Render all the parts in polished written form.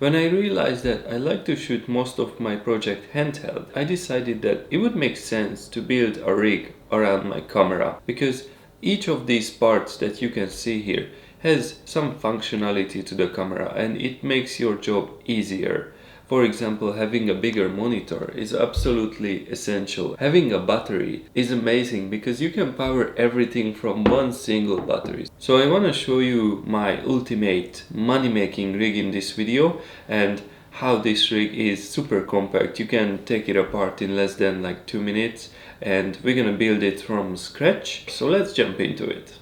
When I realized that I like to shoot most of my project handheld, I decided that it would make sense to build a rig around my camera, because each of these parts that you can see here has some functionality to the camera and it makes your job easier. For example, having a bigger monitor is absolutely essential. Having a battery is amazing because you can power everything from one single battery. So I want to show you my ultimate money-making rig in this video and how this rig is super compact. You can take it apart in less than like 2 minutes and we're gonna build it from scratch. So let's jump into it.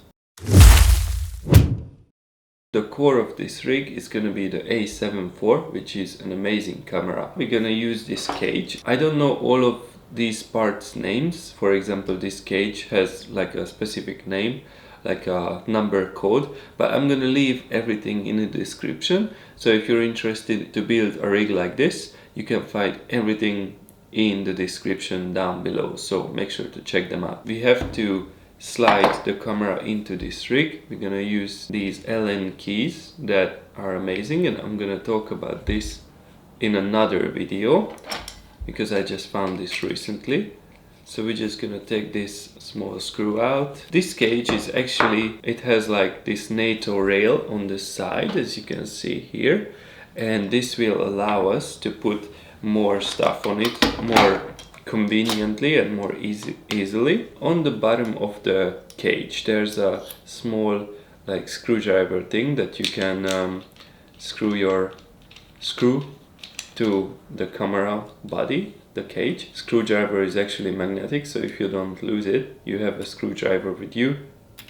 The core of this rig is going to be the A7 IV, which is an amazing camera. We're going to use this cage. I don't know all of these parts names. For example, this cage has like a specific name, like a number code, but I'm going to leave everything in the description. So if you're interested to build a rig like this, you can find everything in the description down below. So make sure to check them out. We have to slide the camera into this rig. We're gonna use these Allen keys that are amazing, and I'm gonna talk about this in another video because I just found this recently. So we're just gonna take this small screw out. This cage is actually, it has like this NATO rail on the side, as you can see here, and this will allow us to put more stuff on it more conveniently and more easily. On the bottom of the cage there's a small like screwdriver thing that you can screw to the camera body, the cage. Screwdriver is actually magnetic, so if you don't lose it, you have a screwdriver with you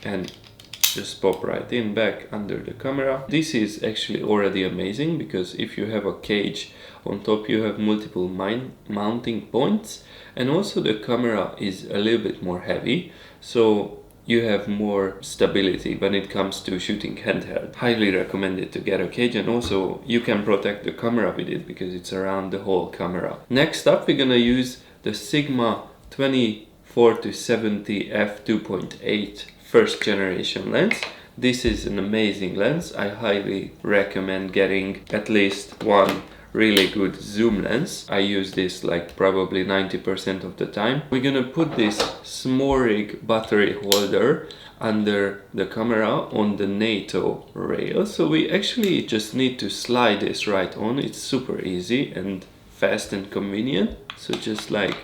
and just pop right in back under the camera. This is actually already amazing because if you have a cage on top, you have multiple mounting points, and also the camera is a little bit more heavy, so you have more stability when it comes to shooting handheld. Highly recommended to get a cage, and also you can protect the camera with it because it's around the whole camera. Next up, we're gonna use the Sigma 24-70 f2.8 first generation lens. This is an amazing lens. I highly recommend getting at least one really good zoom lens. I use this like probably 90% of the time. We're gonna put this smallrig battery holder under the camera on the NATO rail. So we actually just need to slide this right on. It's super easy and fast and convenient. So just like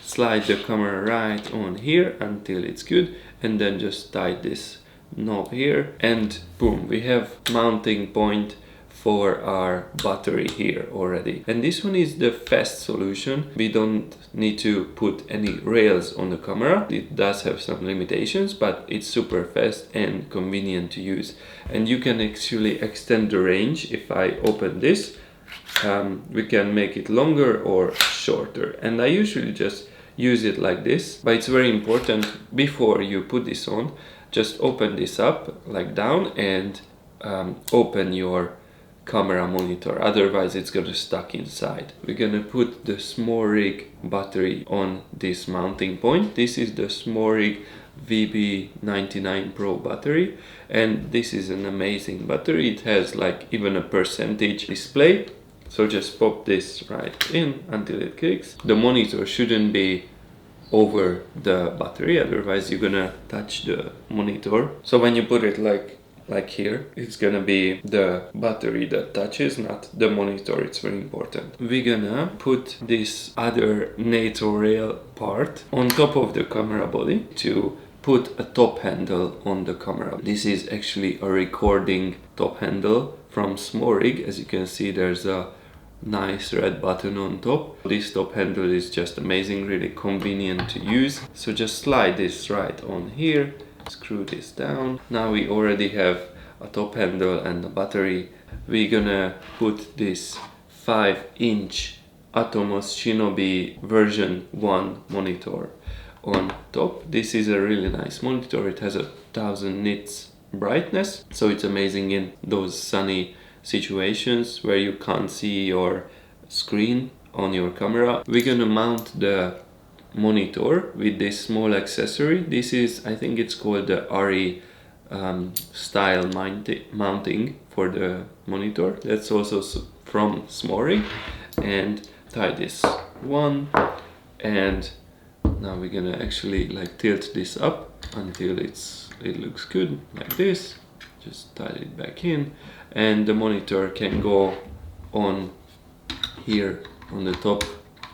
slide the camera right on here until it's good, and then just tie this knob here, and boom, we have mounting point for our battery here already. And this one is the fast solution. We don't need to put any rails on the camera. It does have some limitations, but it's super fast and convenient to use. And you can actually extend the range. If I open this, we can make it longer or shorter, and I usually just use it like this. But it's very important, before you put this on, just open this up like down and open your camera monitor, otherwise it's gonna stuck inside. We're gonna put the smallrig battery on this mounting point. This is the smallrig VB99 Pro battery, and this is an amazing battery. It has like even a percentage display. So just pop this right in until it clicks. The monitor shouldn't be over the battery, otherwise you're gonna touch the monitor. So when you put it like here, it's gonna be the battery that touches, not the monitor. It's very important. We're gonna put this other NATO rail part on top of the camera body to put a top handle on the camera. This is actually a recording top handle from smallrig. As you can see, there's a nice red button on top. This top handle is just amazing, really convenient to use. So just slide this right on here, screw this down. Now we already have a top handle and a battery. We're gonna put this 5-inch Atomos Shinobi version 1 monitor on top. This is a really nice monitor. It has 1000 nits brightness, so it's amazing in those sunny situations where you can't see your screen on your camera. We're gonna mount the monitor with this small accessory. This is, I think it's called the RE style mounting for the monitor. That's also from smallrig, and tie this one, and now we're gonna actually like tilt this up until it looks good like this. Just tie it back in, and the monitor can go on here on the top,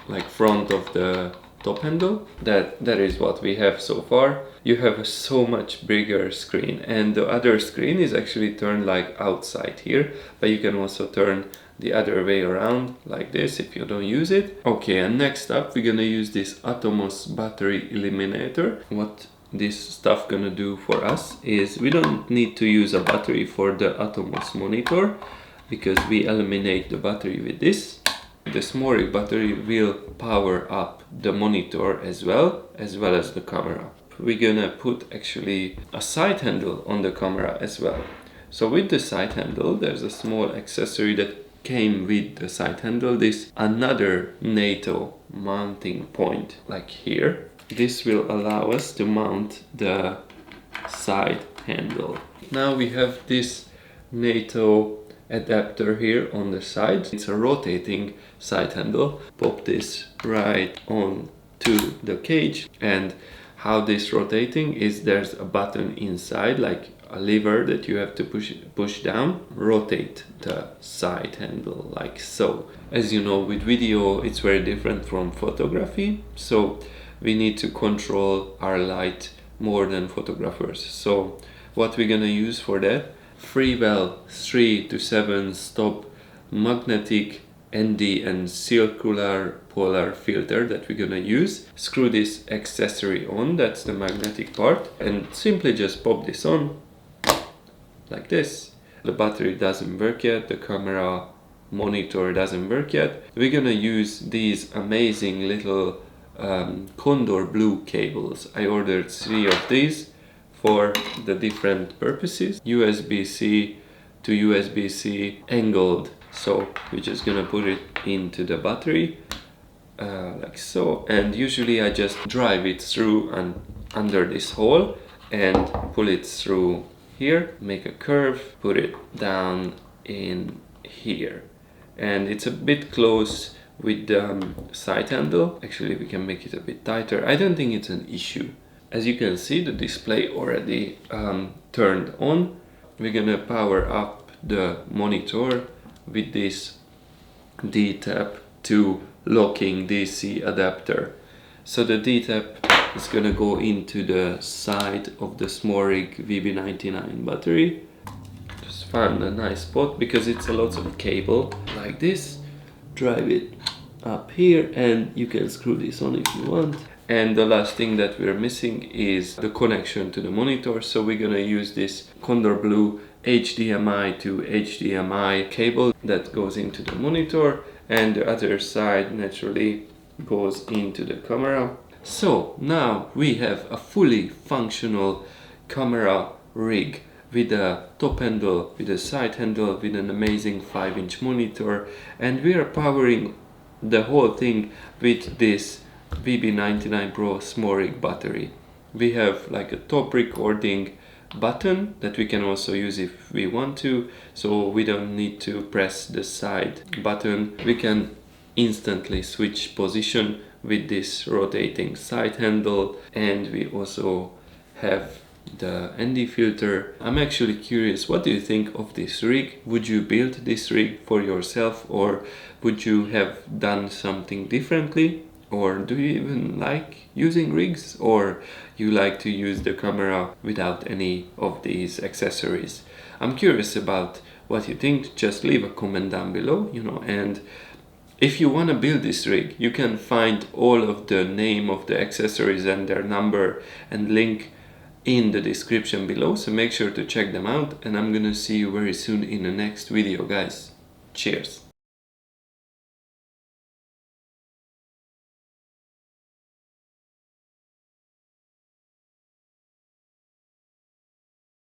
like front of the top handle. That is what we have so far. You have a so much bigger screen, and the other screen is actually turned like outside here, but you can also turn the other way around like this if you don't use it. Okay, and next up we're gonna use this Atomos battery eliminator. What this stuff gonna do for us is we don't need to use a battery for the Atomos monitor, because we eliminate the battery with this. The smallrig battery will power up the monitor as well as the camera. We're gonna put actually a side handle on the camera as well. So with the side handle, there's a small accessory that came with the side handle, this another NATO mounting point like here. This will allow us to mount the side handle. Now we have this NATO adapter here on the side. It's a rotating side handle. Pop this right on to the cage, and how this rotating is, there's a button inside, like a lever that you have to push down, rotate the side handle like so. As you know, with video it's very different from photography, so we need to control our light more than photographers. So what we're gonna use for that, Freewell 3 to 7 stop magnetic ND and circular polar filter that we're gonna use. Screw this accessory on, that's the magnetic part, and simply just pop this on like this. The battery doesn't work yet, the camera monitor doesn't work yet. We're gonna use these amazing little condor blue cables. I ordered 3 of these for the different purposes. USB-C to USB-C angled. So we're just gonna put it into the battery like so, and usually I just drive it through and under this hole and pull it through here, make a curve, put it down in here, and it's a bit close with the side handle. Actually we can make it a bit tighter. I don't think it's an issue. As you can see, the display already turned on. We're gonna power up the monitor with this D-tap to locking DC adapter. So the D-tap is gonna go into the side of the smallrig VB99 battery. Just found a nice spot because it's a lot of cable like this. Drive it up here, and you can screw this on if you want. And the last thing that we're missing is the connection to the monitor. So we're gonna use this Condor Blue HDMI to HDMI cable that goes into the monitor, and the other side naturally goes into the camera. So now we have a fully functional camera rig with a top handle, with a side handle, with an amazing 5-inch monitor, and we are powering the whole thing with this VB99 Pro smallrig battery. We have like a top recording button that we can also use if we want to, so we don't need to press the side button. We can instantly switch position with this rotating side handle, and we also have the ND filter. I'm actually curious, what do you think of this rig? Would you build this rig for yourself, or would you have done something differently? Or do you even like using rigs, or you like to use the camera without any of these accessories? I'm curious about what you think. Just leave a comment down below, and if you want to build this rig, you can find all of the name of the accessories and their number and link in the description below, so make sure to check them out, and I'm gonna see you very soon in the next video, guys. Cheers!